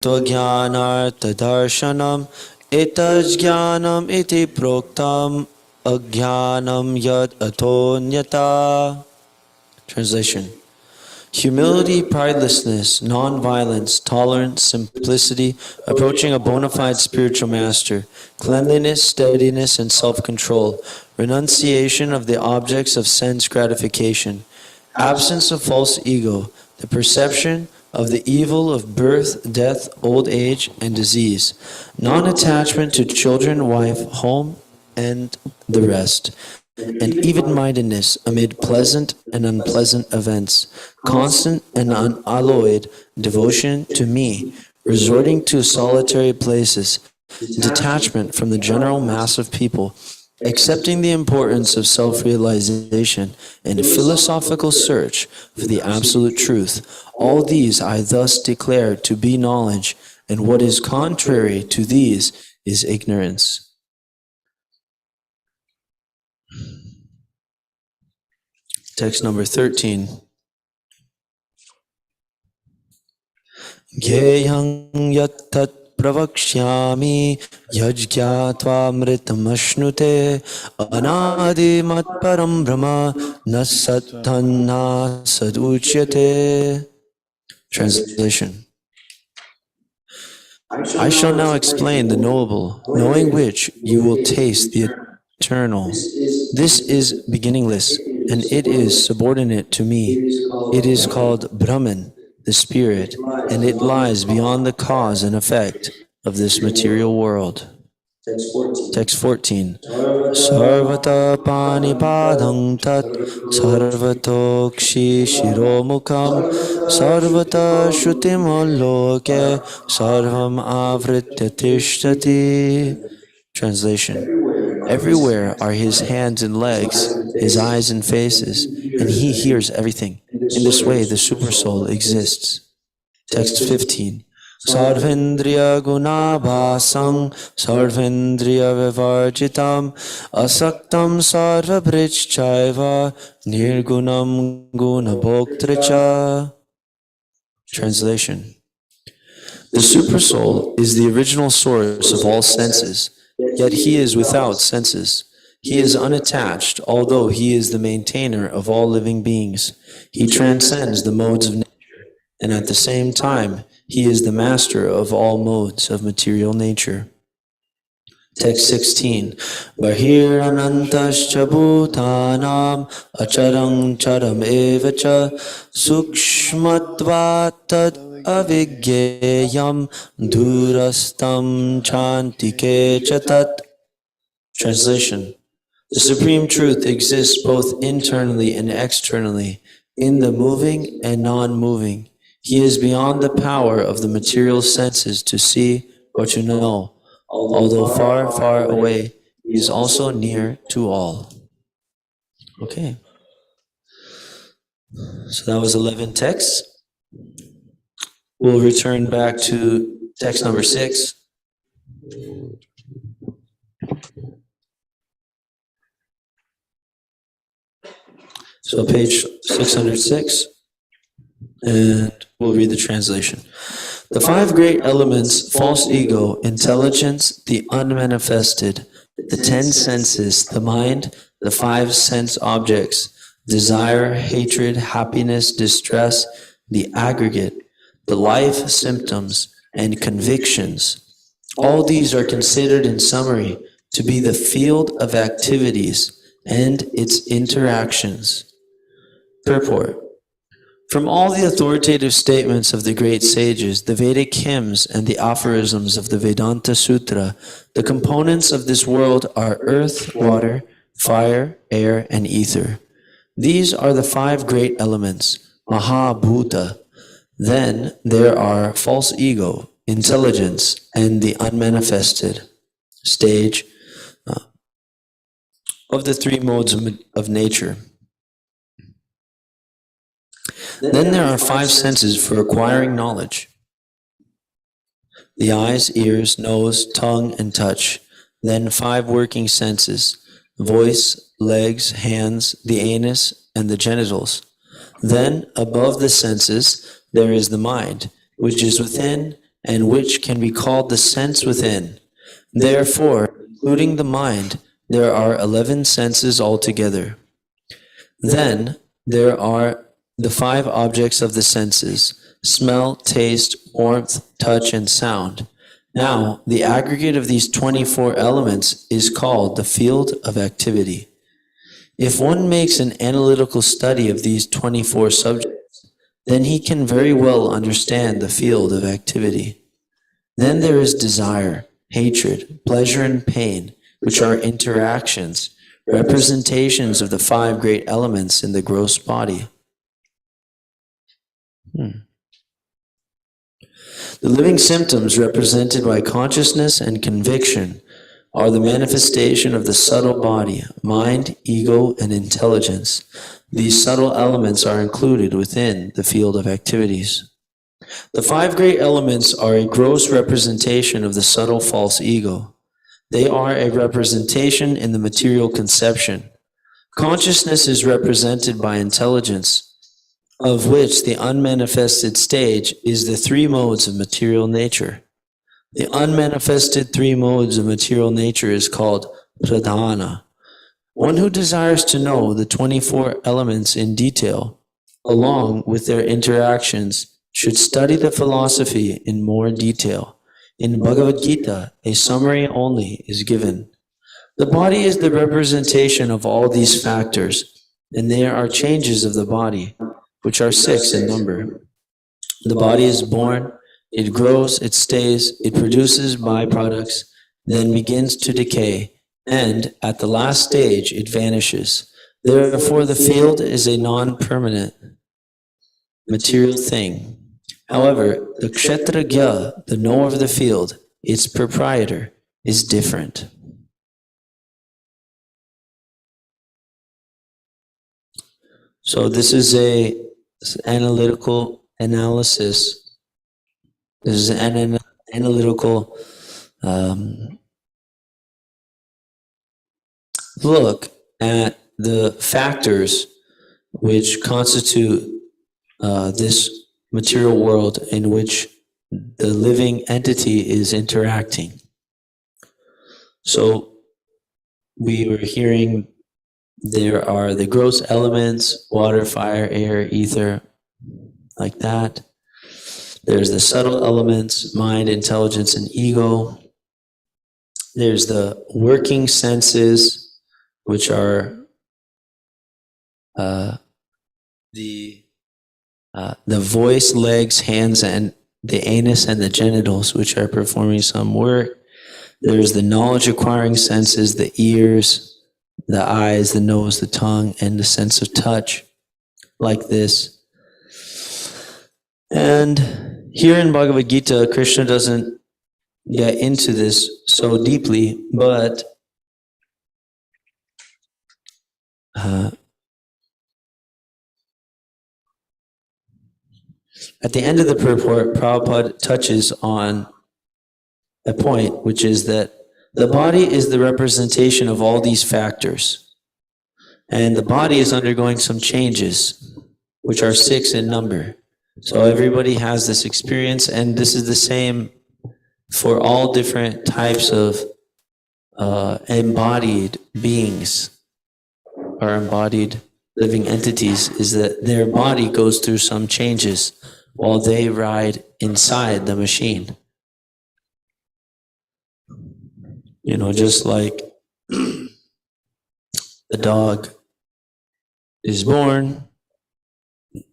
Tvajnanartha-darshanam etajjnanam iti proktam ajnanam yad atonyata. Translation. Humility, pridelessness, non-violence, tolerance, simplicity, approaching a bona fide spiritual master, cleanliness, steadiness, and self-control, renunciation of the objects of sense gratification, absence of false ego, the perception of the evil of birth, death, old age, and disease, non-attachment to children, wife, home, and the rest, and even-mindedness amid pleasant and unpleasant events, constant and unalloyed devotion to me, resorting to solitary places, detachment from the general mass of people, accepting the importance of self-realization, and philosophical search for the absolute truth. All these I thus declare to be knowledge, and what is contrary to these is ignorance. Text number 13. Gyeyang yattat pravakshyami yajgyatva mritam anadi mat param brahma nasattanna saduchyate. Translation. I shall now explain the knowable, knowing which you will taste the eternal. This is beginningless, and it is subordinate to me. It is called Brahman, the spirit, and it lies beyond the cause and effect of this material world. Text 14. Sarvata panipadam tat sarvatokshi shiromukam sarvata shrutimaloke sarvam avritya tishtati. Translation. Everywhere are his hands and legs, his eyes and faces, and he hears everything. In this way, the Supersoul exists. Text 15. Sarvendriya gunabhasam sarvendriya vivarjitam asaktam sarvabhrichchaiva nirgunam gunabhoktracha. Translation. The Supersoul is the original source of all senses, yet he is without senses. He is unattached, although he is the maintainer of all living beings. He transcends the modes of nature, and at the same time, he is the master of all modes of material nature. Text 16. Bahir anantascha bhutanam acharang charam evacha sukshmatvat tad avigyeyam durastam chantike chatat. Translation. The Supreme Truth exists both internally and externally, in the moving and non-moving. He is beyond the power of the material senses to see or to know. Although far, far away, he is also near to all. Okay. So that was 11 texts. We'll return back to text number 6. So page 606, and we'll read the translation. The 5 great elements, false ego, intelligence, the unmanifested, the 10 senses, the mind, the 5 sense objects, desire, hatred, happiness, distress, the aggregate, the life symptoms, and convictions. All these are considered in summary to be the field of activities and its interactions. Purport. From all the authoritative statements of the great sages, the Vedic hymns, and the aphorisms of the Vedanta Sutra, the components of this world are earth, water, fire, air, and ether. These are the 5 great elements, Mahabhuta. Then there are false ego, intelligence, and the unmanifested stage of the 3 modes of nature. Then there are 5 senses for acquiring knowledge. The eyes, ears, nose, tongue, and touch. Then 5 working senses, voice, legs, hands, the anus, and the genitals. Then, above the senses, there is the mind, which is within and which can be called the sense within. Therefore, including the mind, there are 11 senses altogether. Then there are the 5 objects of the senses: smell, taste, warmth, touch, and sound. Now, the aggregate of these 24 elements is called the field of activity. If one makes an analytical study of these 24 subjects, then he can very well understand the field of activity. Then there is desire, hatred, pleasure, and pain, which are interactions, representations of the 5 great elements in the gross body. The living symptoms represented by consciousness and conviction are the manifestation of the subtle body, mind, ego, and intelligence. These subtle elements are included within the field of activities. The 5 great elements are a gross representation of the subtle false ego. They are a representation in the material conception. Consciousness is represented by intelligence, of which the unmanifested stage is the 3 modes of material nature. The unmanifested 3 modes of material nature is called pradhana. One who desires to know the 24 elements in detail, along with their interactions, should study the philosophy in more detail. In Bhagavad Gita, a summary only is given. The body is the representation of all these factors, and there are changes of the body, which are 6 in number. The body is born, it grows, it stays, it produces byproducts, then begins to decay, and at the last stage it vanishes. Therefore, the field is a non-permanent material thing. However, the kshetragya, the knower of the field, its proprietor, is different. So this is a analytical analysis. This is an analytical look at the factors which constitute this material world in which the living entity is interacting. So we were hearing there are the gross elements: water, fire, air, ether, like that. There's the subtle elements: mind, intelligence, and ego. There's the working senses, which are the voice, legs, hands, and the anus and the genitals, which are performing some work. There's the knowledge acquiring senses: the ears, the eyes, the nose, the tongue, and the sense of touch, like this. And here in Bhagavad Gita, Krishna doesn't get into this so deeply, but at the end of the purport, Prabhupada touches on a point, which is that the body is the representation of all these factors. And the body is undergoing some changes, which are 6 in number. So everybody has this experience, and this is the same for all different types of embodied beings or embodied living entities, is that their body goes through some changes while they ride inside the machine. You know, just like the dog is born,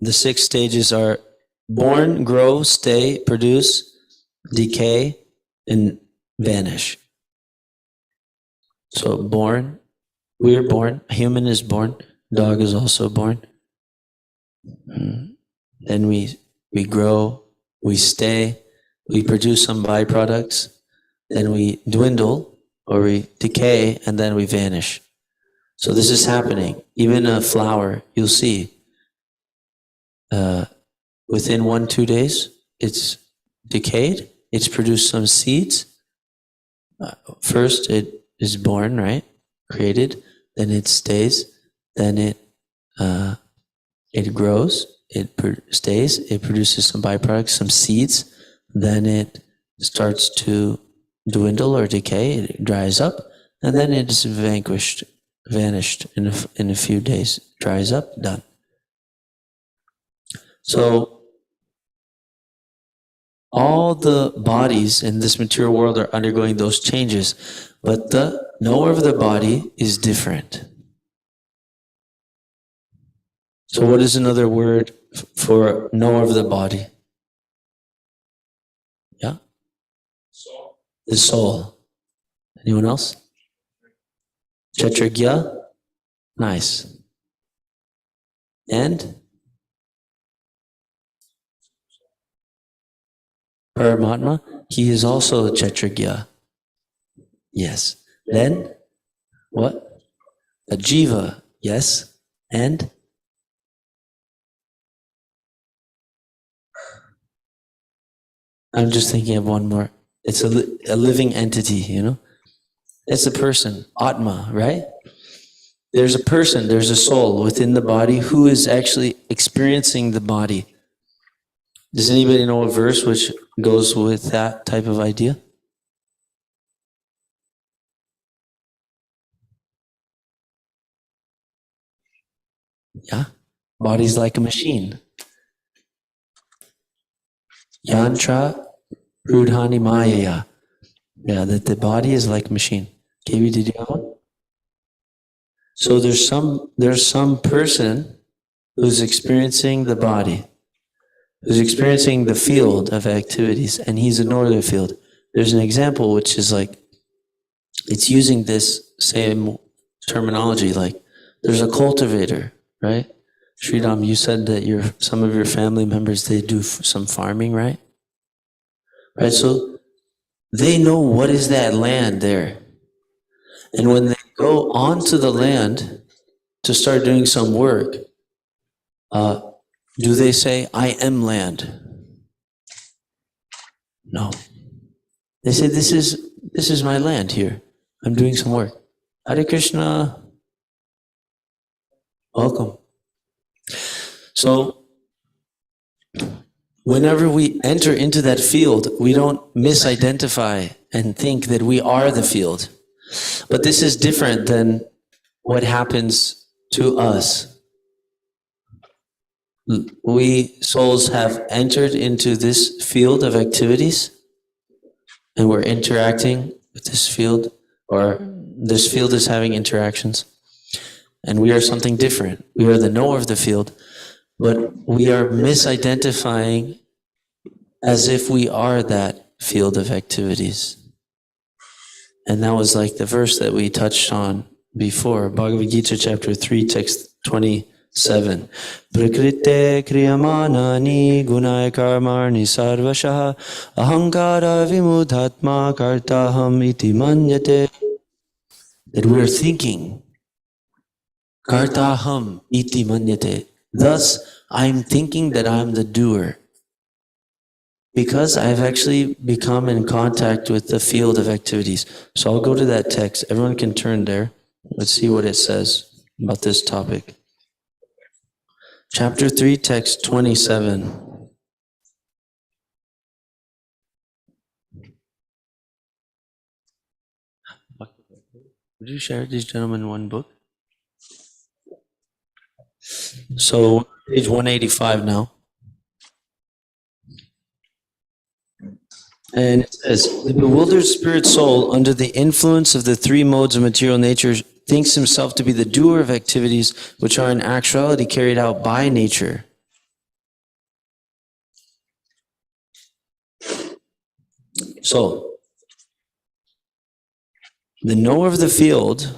the 6 stages are born, grow, stay, produce, decay, and vanish. So born, we're born, a human is born, dog is also born. Then we grow, we stay, we produce some byproducts, then we dwindle or we decay, and then we vanish. So this is happening. Even a flower, you'll see, within 1-2 days, it's decayed, it's produced some seeds. First it is born, right? Created, then it stays, then it grows, it stays, it produces some byproducts, some seeds, then it starts to dwindle or decay, it dries up, and then it is vanished in a few days, dries up, done. So all the bodies in this material world are undergoing those changes, but the knower of the body is different. So what is another word for knower of the body? Yeah? The soul. Anyone else? Kshatriya? Nice. And? Paramatma? He is also a Kshatriya. Yes. Then? What? A jiva. Yes. And? I'm just thinking of one more. It's a living entity, you know? It's a person, Atma, right? There's a person, there's a soul within the body who is actually experiencing the body. Does anybody know a verse which goes with that type of idea? Yeah? Body's like a machine. Yantra Rudhani Mayaya. Yeah, that the body is like a machine. KB, did you have one? So there's some person who's experiencing the body, who's experiencing the field of activities, and he's a northern field. There's an example which is like, it's using this same terminology, like there's a cultivator, right? Sridham, you said that some of your family members, they do some farming, right? Right, so they know what is that land there. And when they go onto the land to start doing some work, do they say, I am land? No. They say, this is my land here. I'm doing some work. Hare Krishna. Welcome. So, whenever we enter into that field, we don't misidentify and think that we are the field. But this is different than what happens to us. We souls have entered into this field of activities, and we're interacting with this field, or this field is having interactions. And we are something different. We are the knower of the field, but we are misidentifying as if we are that field of activities. And that was like the verse that we touched on before, Bhagavad Gita chapter 3, text 27. Prakrite kriyamanani gunaya karmarni sarvashaha ahankara vimudhatma kartaham iti manyate. That we are thinking, kartaham iti manyate. Thus, I'm thinking that I'm the doer. Because I've actually become in contact with the field of activities. So I'll go to that text. Everyone can turn there. Let's see what it says about this topic. Chapter 3, text 27. Would you share these gentlemen one book? So, page 185 now. And it says, the bewildered spirit soul, under the influence of the three modes of material nature, thinks himself to be the doer of activities which are in actuality carried out by nature. So, the knower of the field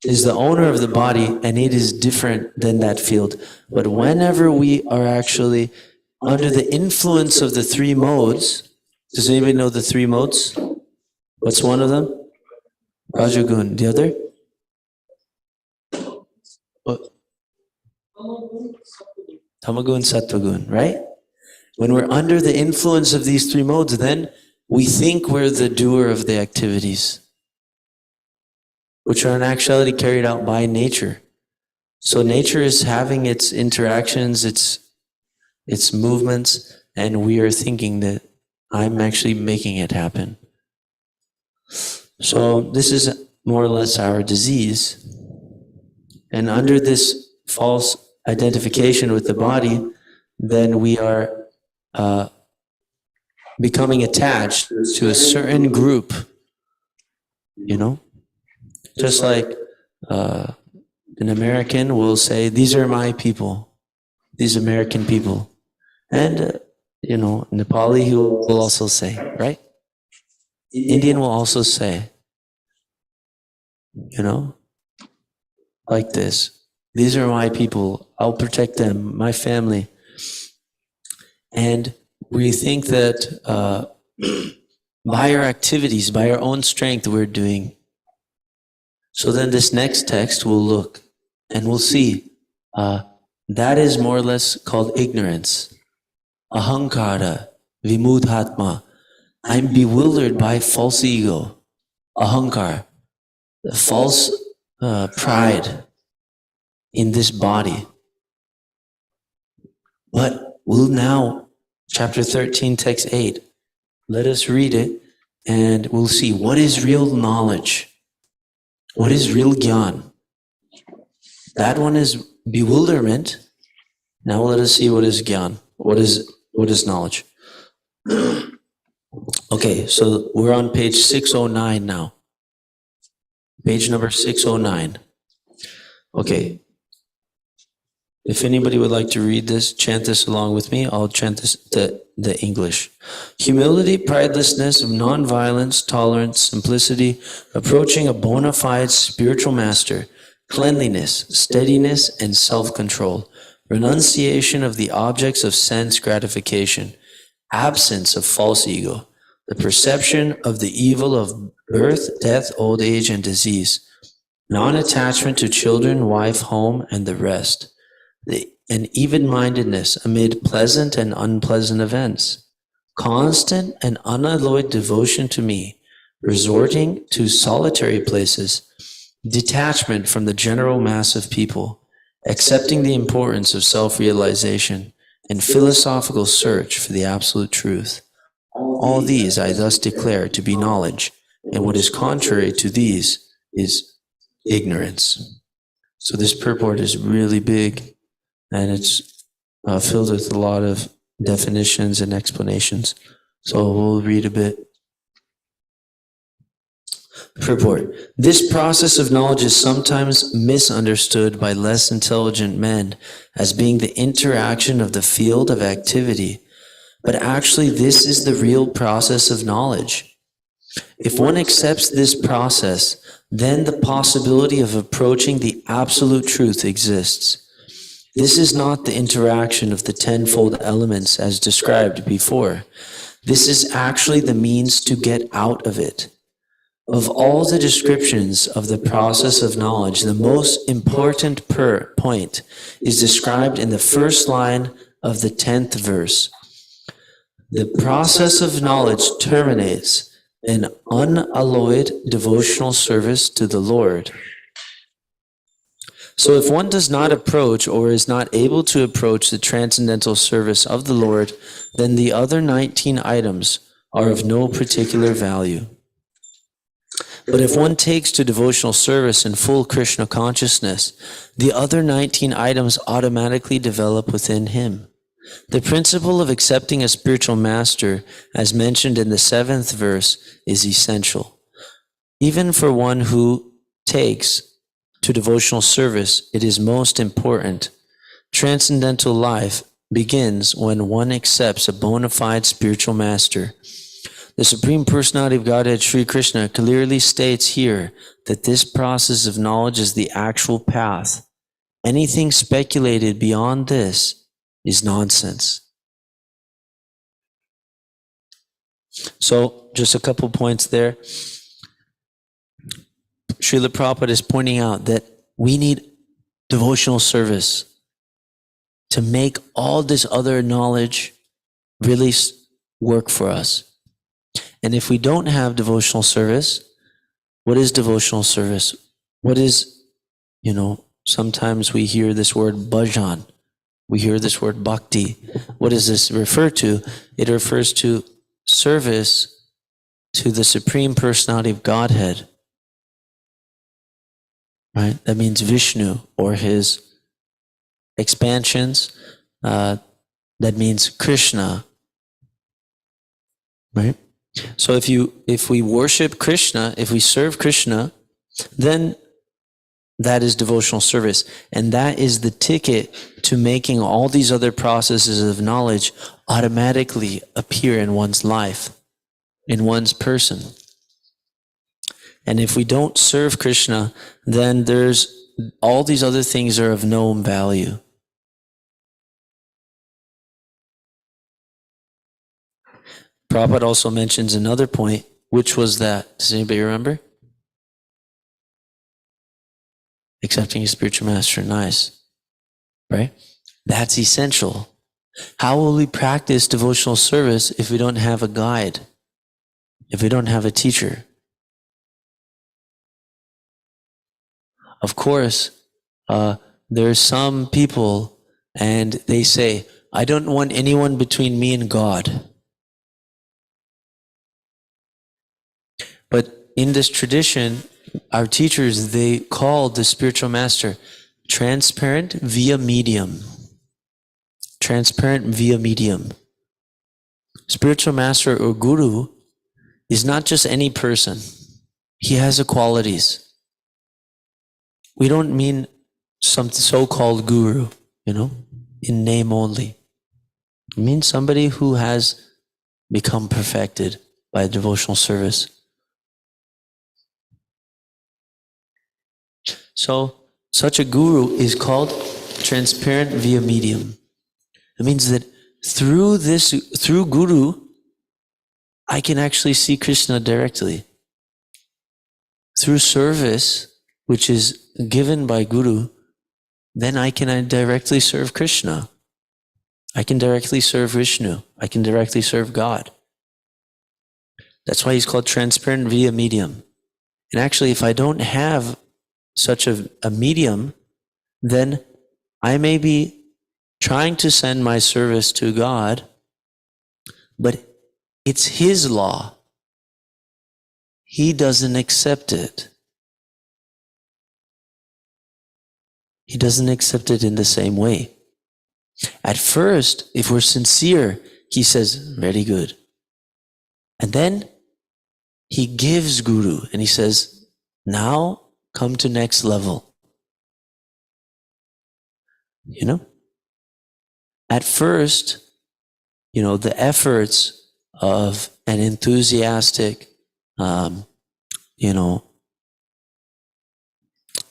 is the owner of the body, and it is different than that field. But whenever we are actually under the influence of the three modes, does anybody know the three modes? What's one of them? Rajagun. The other? Tamagun, Sattvagun, right? When we're under the influence of these three modes, then we think we're the doer of the activities, which are in actuality carried out by nature. So nature is having its interactions, its movements, and we are thinking that I'm actually making it happen. So this is more or less our disease. And under this false identification with the body, then we are becoming attached to a certain group, just like an American will say, these are my people, these American people. And, Nepali, he will also say, right? Indian will also say, like this, these are my people, I'll protect them, my family. And we think that by our activities, by our own strength, we're doing. So then this next text we'll look and we'll see that is more or less called ignorance. Ahankara, vimudhatma. I'm bewildered by false ego. Ahankar, the false pride in this body. But we'll now, chapter 13, text 8, let us read it and we'll see what is real knowledge. What is real gyan? That one is bewilderment. Now let us see what is gyan. What is knowledge? Okay, so we're on page 609 now. Page number 609. Okay. If anybody would like to read this, chant this along with me. I'll chant this the English. Humility, pridelessness, non-violence, tolerance, simplicity, approaching a bona fide spiritual master, cleanliness, steadiness, and self-control, renunciation of the objects of sense gratification, absence of false ego, the perception of the evil of birth, death, old age, and disease, non-attachment to children, wife, home, and the rest, an even-mindedness amid pleasant and unpleasant events, constant and unalloyed devotion to me, resorting to solitary places, detachment from the general mass of people, accepting the importance of self-realization, and philosophical search for the absolute truth. All these I thus declare to be knowledge, and what is contrary to these is ignorance. So this purport is really big, and it's filled with a lot of definitions and explanations. So we'll read a bit. Purport. This process of knowledge is sometimes misunderstood by less intelligent men as being the interaction of the field of activity, but actually this is the real process of knowledge. If one accepts this process, then the possibility of approaching the absolute truth exists. This is not the interaction of the tenfold elements as described before. This is actually the means to get out of it. Of all the descriptions of the process of knowledge, the most important point is described in the first line of the 10th verse. The process of knowledge terminates in unalloyed devotional service to the Lord. So if one does not approach or is not able to approach the transcendental service of the Lord, then the other 19 items are of no particular value. But if one takes to devotional service in full Krishna consciousness, the other 19 items automatically develop within him. The principle of accepting a spiritual master, as mentioned in the 7th verse, is essential. Even for one who takes to devotional service, it is most important. Transcendental life begins when one accepts a bona fide spiritual master. The Supreme Personality of Godhead, Sri Krishna, clearly states here that this process of knowledge is the actual path. Anything speculated beyond this is nonsense. So, just a couple points there. Srila Prabhupada is pointing out that we need devotional service to make all this other knowledge really work for us. And if we don't have devotional service, what is devotional service? What is, sometimes we hear this word bhajan. We hear this word bhakti. What does this refer to? It refers to service to the Supreme Personality of Godhead. Right? That means Vishnu or his expansions. That means Krishna. Right? So if we worship Krishna, if we serve Krishna, then that is devotional service. And that is the ticket to making all these other processes of knowledge automatically appear in one's life, in one's person. And if we don't serve Krishna, then there's all these other things are of no value. Prabhupada also mentions another point, which was that, does anybody remember? Accepting a spiritual master, nice, right? That's essential. How will we practice devotional service if we don't have a guide, if we don't have a teacher? Of course, there's some people and they say, I don't want anyone between me and God. But in this tradition, our teachers, they called the spiritual master transparent via medium. Transparent via medium. Spiritual master or guru is not just any person. He has a qualities. We don't mean some so-called guru, in name only. It means somebody who has become perfected by devotional service. So, such a guru is called transparent via medium. It means that through guru, I can actually see Krishna directly. Through service, which is given by guru, then I can directly serve Krishna. I can directly serve Vishnu. I can directly serve God. That's why he's called transparent via medium. And actually, if I don't have such a medium, then I may be trying to send my service to God, but it's his law. He doesn't accept it. He doesn't accept it in the same way. At first, if we're sincere, he says, very good. And then he gives guru and he says, now come to next level. At first, the efforts of an enthusiastic,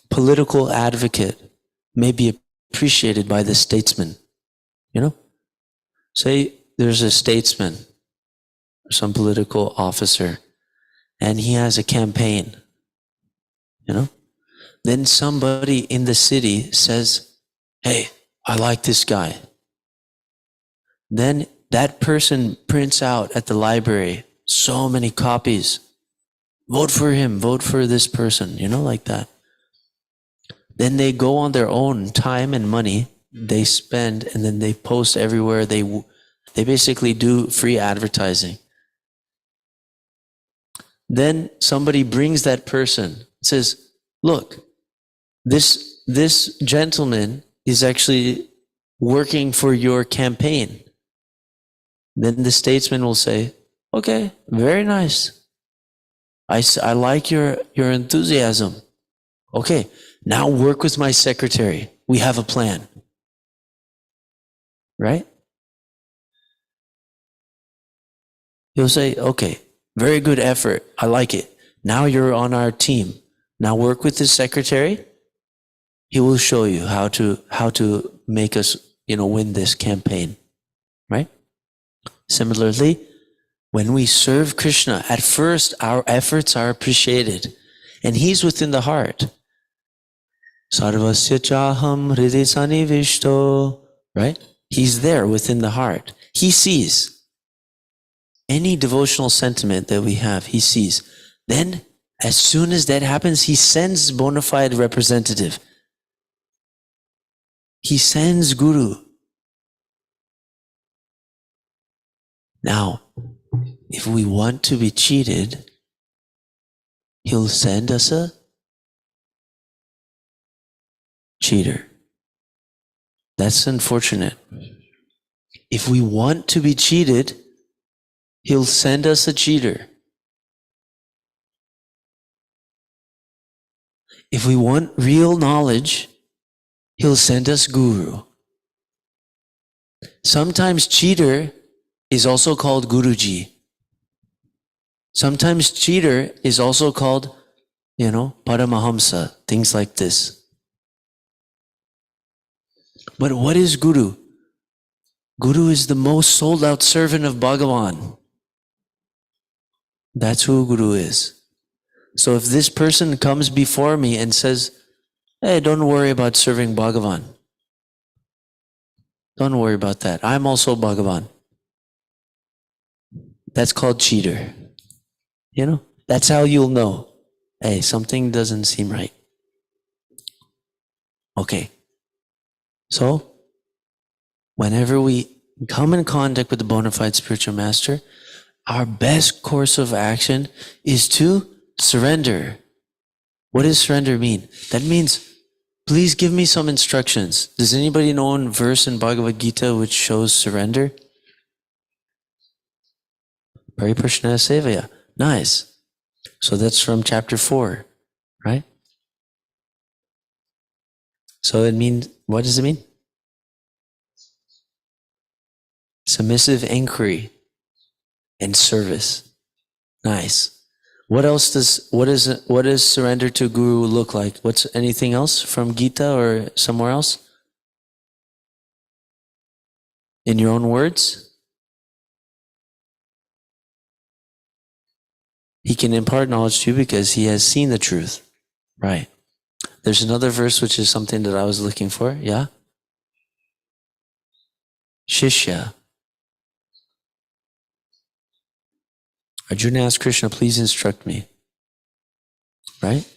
political advocate may be appreciated by the statesman. Say there's a statesman, some political officer, and he has a campaign. Then somebody in the city says, hey, I like this guy. Then that person prints out at the library so many copies. Vote for him, vote for this person, like that. Then they go on their own time and money, they spend, and then they post everywhere. They basically do free advertising. Then somebody brings that person, says, look, this gentleman is actually working for your campaign. Then the statesman will say, okay, very nice. I like your enthusiasm. Okay, now work with my secretary. We have a plan. Right? He'll say, okay, very good effort. I like it. Now you're on our team. Now work with the secretary. He will show you how to make us, win this campaign. Right? Similarly, when we serve Krishna, at first our efforts are appreciated, and he's within the heart. Sarvasya chaham hridaya sanivishto. Right? He's there within the heart. He sees. Any devotional sentiment that we have, he sees. Then, as soon as that happens, he sends bona fide representative. He sends guru Now, if we want to be cheated, he'll send us a cheater. That's unfortunate. If we want to be cheated, he'll send us a cheater. If we want real knowledge, he'll send us guru. Sometimes cheater is also called Guruji. Sometimes cheater is also called, Paramahamsa, things like this. But what is Guru? Guru is the most sold out servant of Bhagavan. That's who Guru is. So if this person comes before me and says, hey, don't worry about serving Bhagavan. Don't worry about that. I'm also Bhagavan. That's called cheater. That's how you'll know. Hey, something doesn't seem right. Okay. So, whenever we come in contact with the bona fide spiritual master, our best course of action is to surrender. What does surrender mean? That means, please give me some instructions. Does anybody know a verse in Bhagavad Gita which shows surrender? Pariprashnaya Sevaya. Nice. So that's from chapter 4, right? So it means, what does it mean? Submissive inquiry and service. Nice. What else what does surrender to Guru look like? What's anything else from Gita or somewhere else? In your own words? He can impart knowledge to you because he has seen the truth. Right. There's another verse which is something that I was looking for. Yeah? Shishya. Arjuna asked Krishna, please instruct me. Right?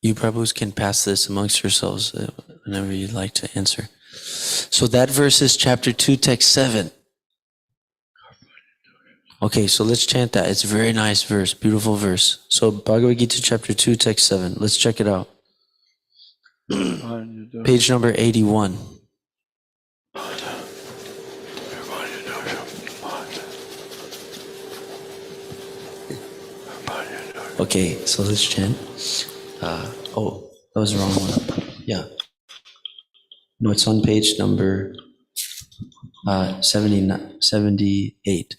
You Prabhus can pass this amongst yourselves whenever you'd like to answer. So that verse is chapter 2, text 7. Okay, so let's chant that. It's a very nice verse, beautiful verse. So Bhagavad Gita chapter 2, text 7. Let's check it out. Page number 81. Okay, so let's chant. That was the wrong one. Yeah. No, it's on page number 78.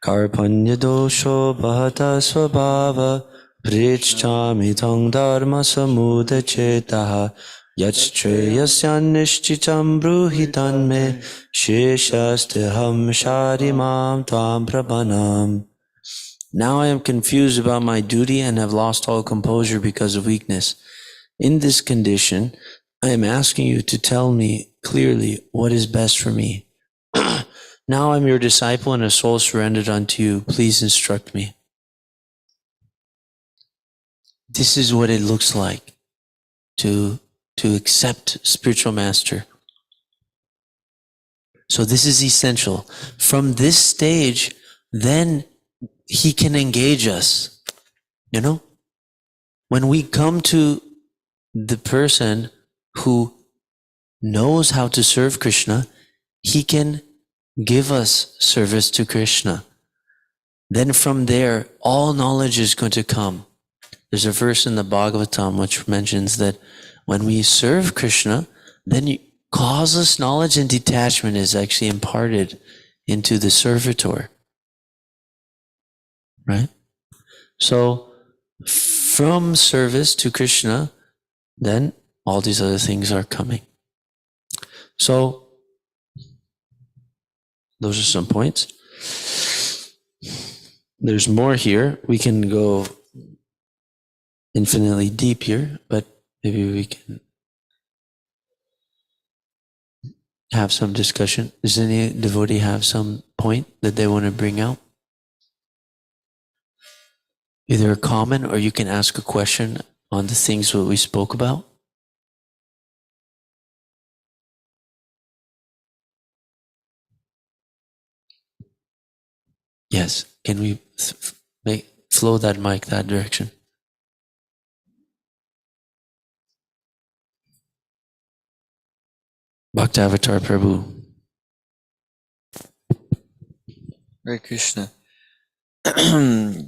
Karpanya dosho bhata svabhava prichchami tang dharma samuda chetaha yachtreyasya nishchitam bruhitan me sheshastiham sharimam tvam prabhanam. Now I am confused about my duty and have lost all composure because of weakness. In this condition, I am asking you to tell me clearly what is best for me. Now I'm your disciple and a soul surrendered unto you. Please instruct me. This is what it looks like to accept spiritual master. So this is essential. From this stage, then he can engage us. When we come to the person who knows how to serve Krishna, he can give us service to Krishna. Then from there, all knowledge is going to come. There's a verse in the Bhagavatam which mentions that when we serve Krishna, then causeless knowledge and detachment is actually imparted into the servitor. Right? So from service to Krishna, then all these other things are coming. So those are some points. There's more here. We can go infinitely deep here, but maybe we can have some discussion. Does any devotee have some point that they want to bring out? Either a comment or you can ask a question on the things that we spoke about. Yes. Can we flow that mic that direction? Bhaktavatar Prabhu. Hare Krishna.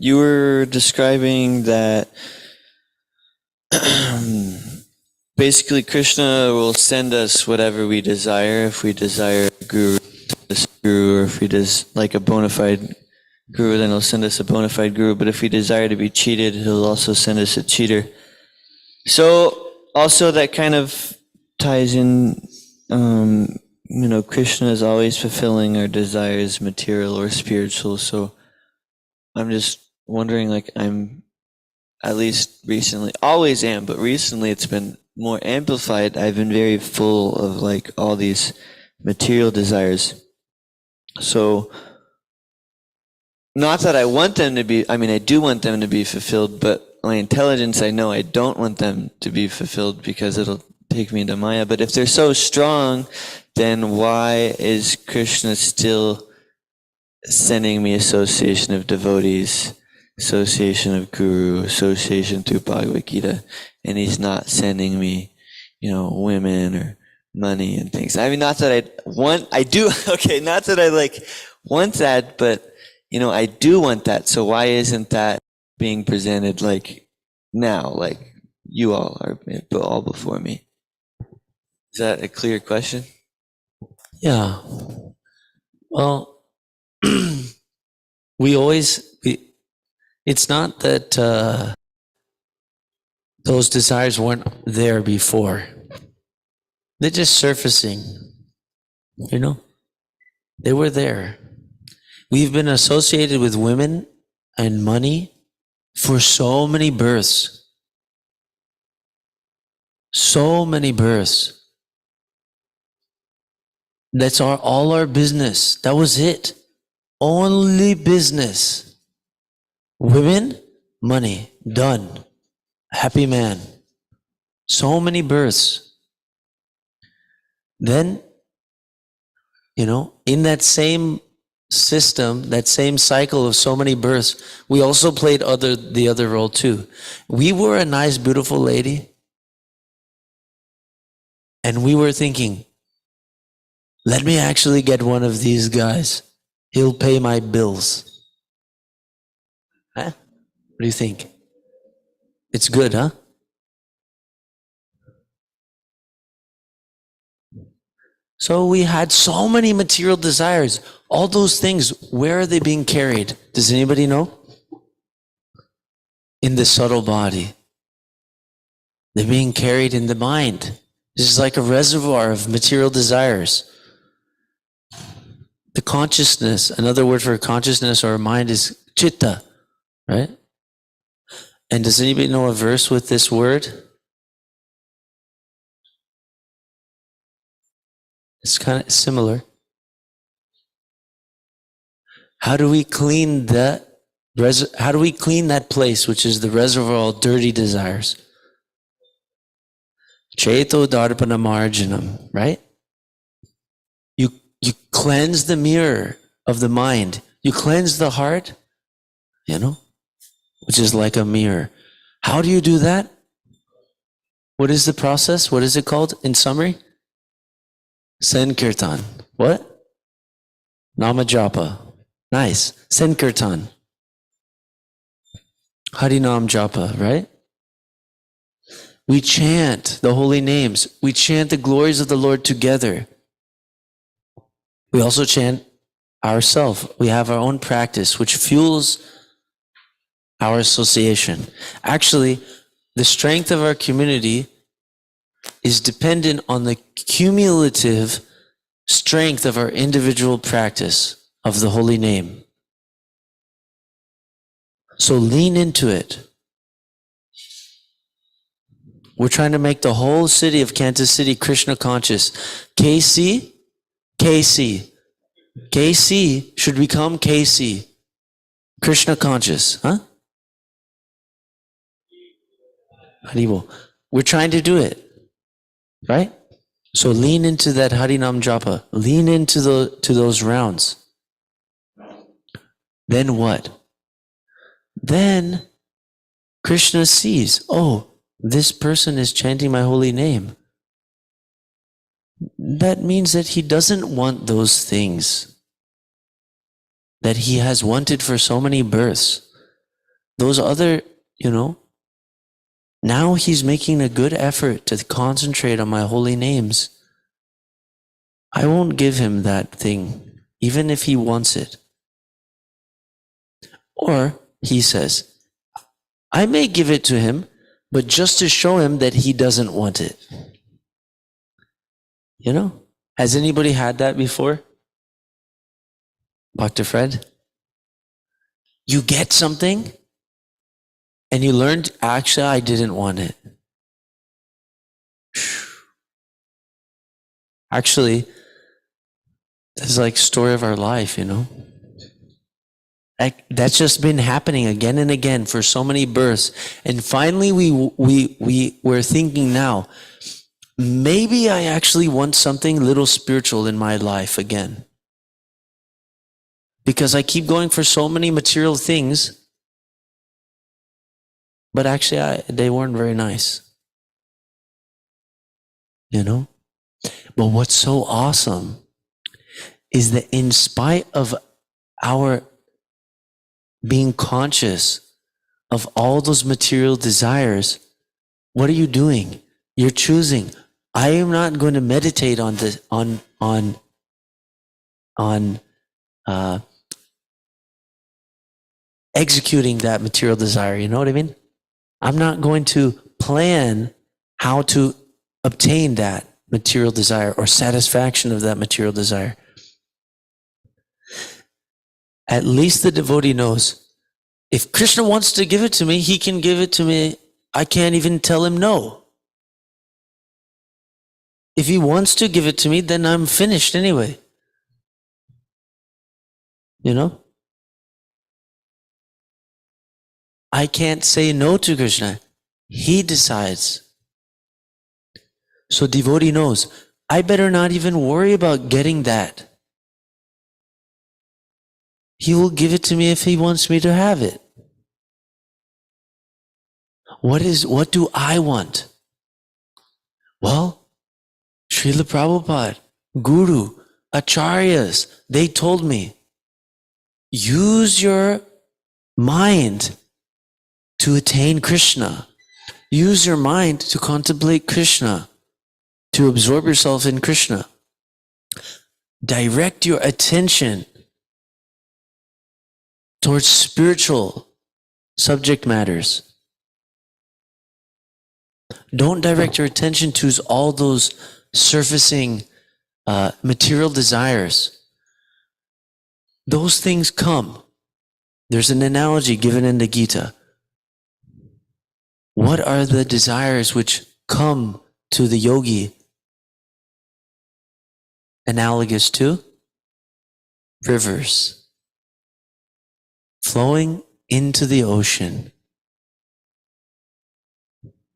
You were describing that basically Krishna will send us whatever we desire. If we desire a guru, or if he does like a bona fide guru, then he'll send us a bona fide guru. But if we desire to be cheated, he'll also send us a cheater. So also that kind of ties in, Krishna is always fulfilling our desires, material or spiritual. So I'm just wondering, like, I'm at least recently, always am, but recently it's been more amplified. I've been very full of like all these material desires. So not that I want them to be, I do want them to be fulfilled, but my intelligence, I know I don't want them to be fulfilled because it'll take me into Maya. But if they're so strong, then why is Krishna still sending me association of devotees, association of guru, association through Bhagavad Gita, and he's not sending me, women or money and things? Not that not that I like want that, but I do want that. So why isn't that being presented like now, like you all are all before me? Is that a clear question? Yeah. Well, it's not that those desires weren't there before. They're just surfacing, They were there. We've been associated with women and money for so many births. So many births. That's all our business. That was it. Only business. Women, money, done. Happy man. So many births. Then, in that same system, that same cycle of so many births, we also played the other role too. We were a nice, beautiful lady, and we were thinking, let me actually get one of these guys. He'll pay my bills. Huh? What do you think? It's good, huh? So we had so many material desires. All those things, where are they being carried? Does anybody know? In the subtle body. They're being carried in the mind. This is like a reservoir of material desires. The consciousness, another word for consciousness or mind is chitta, right? And does anybody know a verse with this word? It's kind of similar. How do we clean that place, which is the reservoir of dirty desires? Cheto darpana marjanam, right? You cleanse the mirror of the mind. You cleanse the heart, which is like a mirror. How do you do that? What is the process? What is it called in summary? Sankirtan. What? Namajapa. Nice. Sankirtan. Harinam Japa, right? We chant the holy names. We chant the glories of the Lord together. We also chant ourselves. We have our own practice, which fuels our association. Actually, the strength of our community is dependent on the cumulative strength of our individual practice of the holy name. So lean into it. We're trying to make the whole city of Kansas City Krishna conscious. KC should become KC, Krishna conscious, huh? Haribol. We're trying to do it, right? So lean into that Harinam Japa. Lean into those rounds. then what? Then Krishna sees, oh, this person is chanting my holy name. That means that he doesn't want those things that he has wanted for so many births. Those other, now he's making a good effort to concentrate on my holy names. I won't give him that thing, even if he wants it. Or he says, I may give it to him, but just to show him that he doesn't want it. Has anybody had that before? Dr. Fred? You get something and you learned, actually, I didn't want it. Actually, it's like story of our life, That's just been happening again and again for so many births. And finally, we're thinking now, maybe I actually want something little spiritual in my life again. Because I keep going for so many material things, but actually they weren't very nice. But what's so awesome is that in spite of our being conscious of all those material desires, what are you doing? You're choosing, I am not going to meditate on this, on executing that material desire. You know what I mean? I'm not going to plan how to obtain that material desire or satisfaction of that material desire. At least the devotee knows, if Krishna wants to give it to me, he can give it to me. I can't even tell him no. If he wants to give it to me, then I'm finished anyway. I can't say no to Krishna. He decides. So devotee knows, I better not even worry about getting that. He will give it to me if he wants me to have it. What do I want? Well, Srila Prabhupada, Guru, Acharyas, they told me, use your mind to attain Krishna. Use your mind to contemplate Krishna, to absorb yourself in Krishna. Direct your attention towards spiritual subject matters. Don't direct your attention to all those surfacing material desires. Those things come. There's an analogy given in the Gita. What are the desires which come to the yogi? Analogous to rivers flowing into the ocean.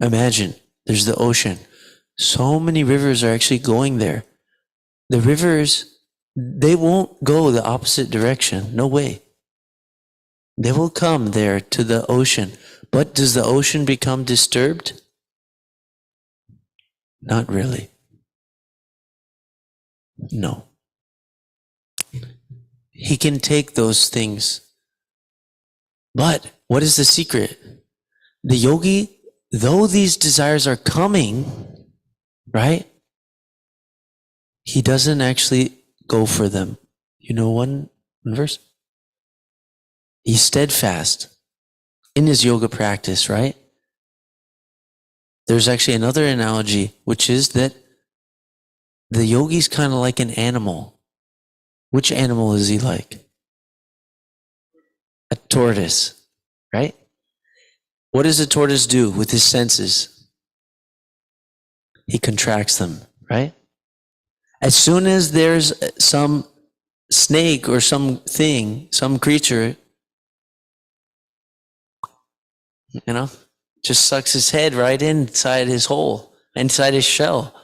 Imagine, there's the ocean. So many rivers are actually going there. The rivers, they won't go the opposite direction. No way. They will come there to the ocean. But does the ocean become disturbed? Not really. No. He can take those things. But what is the secret? The yogi, though these desires are coming, right? He doesn't actually go for them. You know one verse? He's steadfast in his yoga practice, right? There's actually another analogy, which is that the yogi's kind of like an animal. Which animal is he like? A tortoise, right? What does a tortoise do with his senses? He contracts them, right? As soon as there's some snake or something, some creature, just sucks his head right inside his hole, inside his shell.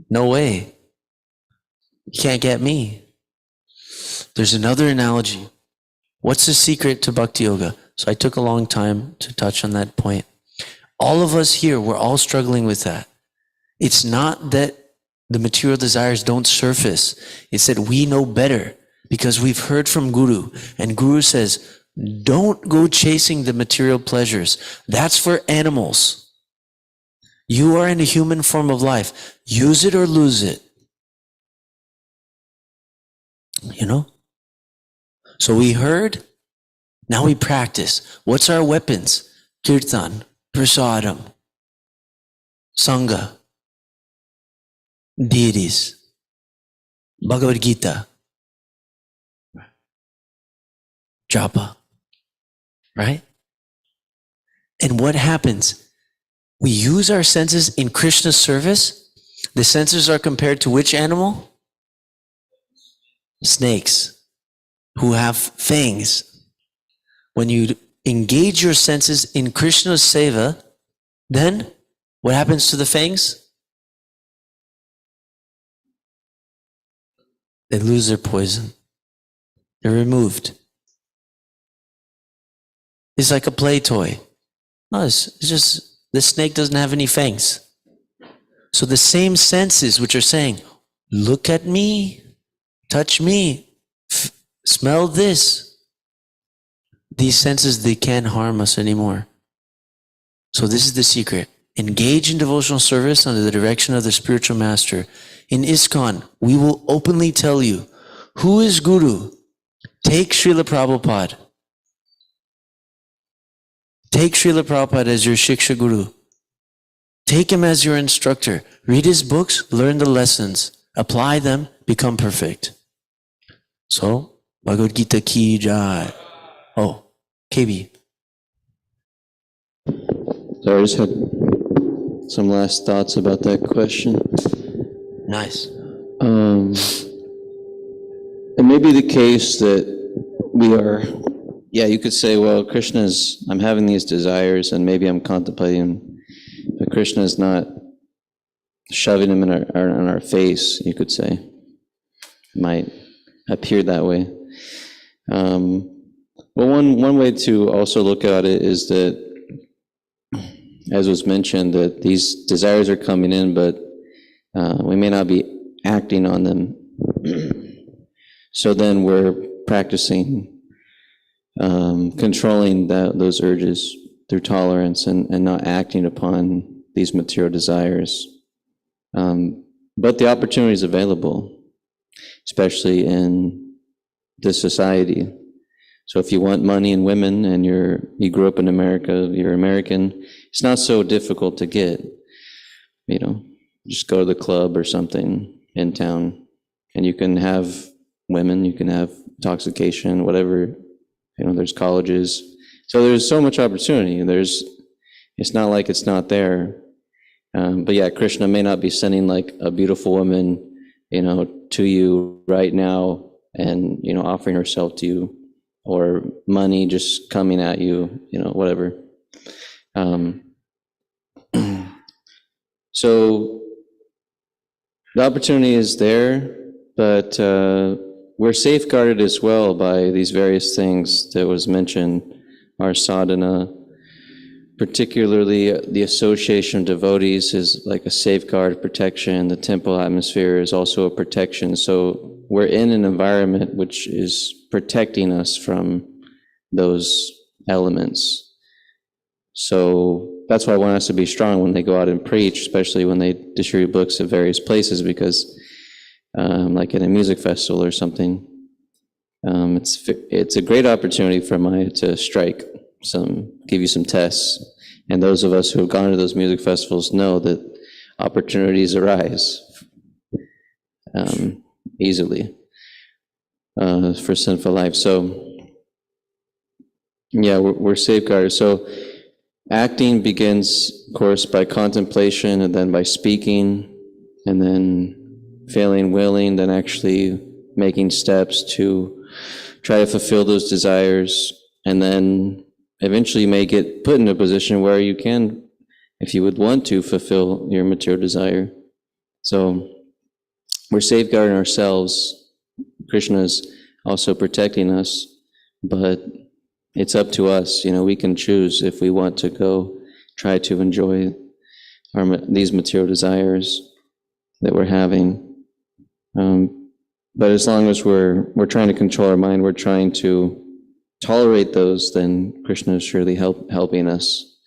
No way. You can't get me. There's another analogy. What's the secret to Bhakti Yoga? So I took a long time to touch on that point. All of us here, we're all struggling with that. It's not that the material desires don't surface. It's that we know better because we've heard from Guru. And Guru says, don't go chasing the material pleasures. That's for animals. You are in a human form of life. Use it or lose it. You know? So we heard, now we practice. What's our weapons? Kirtan, prasadam, sangha, deities, Bhagavad Gita, japa, right? And what happens? We use our senses in Krishna's service. The senses are compared to which animal? Snakes, who have fangs. When you engage your senses in Krishna's seva, then what happens to the fangs? They lose their poison. They're removed. It's like a play toy. No, it's just the snake doesn't have any fangs. So the same senses which are saying, look at me, touch me, smell this. These senses, they can't harm us anymore. So this is the secret. Engage in devotional service under the direction of the spiritual master. In ISKCON, we will openly tell you, who is Guru? Take Srila Prabhupada. Take Srila Prabhupada as your Shiksha Guru. Take him as your instructor. Read his books, learn the lessons, apply them, become perfect. So, Bhagavad Gita ki jai. Oh, KB. So I just had some last thoughts about that question. Nice. It may be the case that we are, you could say, well, I'm having these desires and maybe I'm contemplating, but Krishna is not shoving them in our face, you could say. It might appear that way. Well, one way to also look at it is that, as was mentioned, that these desires are coming in, but we may not be acting on them. So then we're practicing controlling those urges through tolerance and not acting upon these material desires. But the opportunity is available, especially in this society. So if you want money and women and you grew up in America, you're American, it's not so difficult to get. Just go to the club or something in town and you can have women, you can have intoxication, whatever, there's colleges. So there's so much opportunity. It's not like it's not there. But yeah, Krishna may not be sending like a beautiful woman, to you right now and, offering herself to you, or money just coming at you, whatever. So the opportunity is there, but we're safeguarded as well by these various things that was mentioned, our sadhana. Particularly the association of devotees is like a safeguard, protection. The temple atmosphere is also a protection. So we're in an environment which is protecting us from those elements. So that's why one has to be strong when they go out and preach, especially when they distribute books at various places, because like in a music festival or something, it's a great opportunity for Maya to strike. Give you some tests. And those of us who have gone to those music festivals know that opportunities arise easily for sinful life. So, we're safeguarded. So, acting begins, of course, by contemplation, and then by speaking, and then feeling willing, then actually making steps to try to fulfill those desires, and then eventually you may get put in a position where you can, if you would want to, fulfill your material desire. So we're safeguarding ourselves. Krishna's also protecting us, but it's up to us. We can choose if we want to go try to enjoy these material desires that we're having. But as long as we're trying to control our mind, we're trying to tolerate those, then Krishna is surely helping us,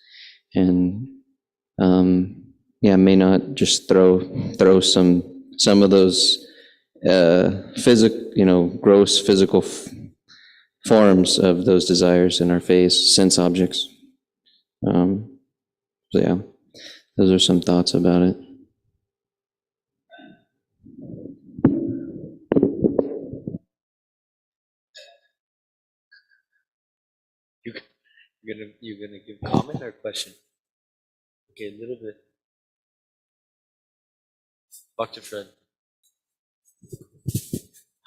and may not just throw some of those gross physical forms of those desires in our face, sense objects. Those are some thoughts about it. You're gonna give comment or question? Okay, a little bit. Dr. Fred.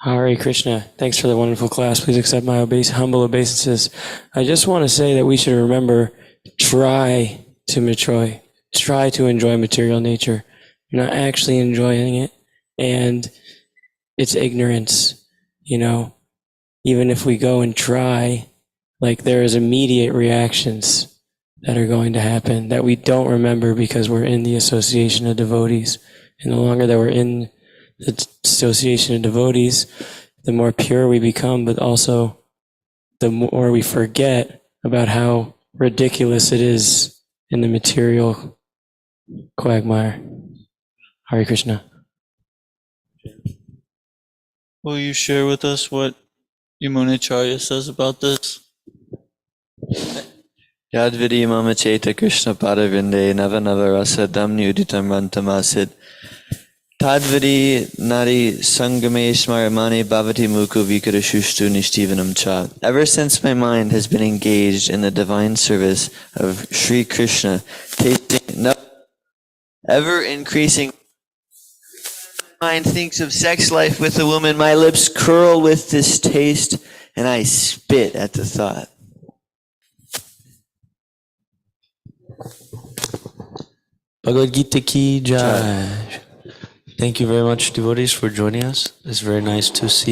Hare Krishna. Thanks for the wonderful class. Please accept my humble obeisances. I just want to say that we should remember, try to enjoy material nature. You're not actually enjoying it, and it's ignorance. Even if we go and try, there is immediate reactions that are going to happen that we don't remember because we're in the association of devotees. And the longer that we're in the association of devotees, the more pure we become, but also the more we forget about how ridiculous it is in the material quagmire. Hare Krishna. Will you share with us what Yamunacharya says about this? Yadvidi mama cheta Krishna padavinde nava nava rasa damni uditam rantamasid. Tadvidi nari sangame smaramani bhavati muku vikarashushtu nishtivanam cha. Ever since my mind has been engaged in the divine service of Sri Krishna, tasting ever increasing, mind thinks of sex life with a woman, my lips curl with distaste, and I spit at the thought. Bhagavad Gita ki jai. Thank you very much, devotees, for joining us. It's very nice to see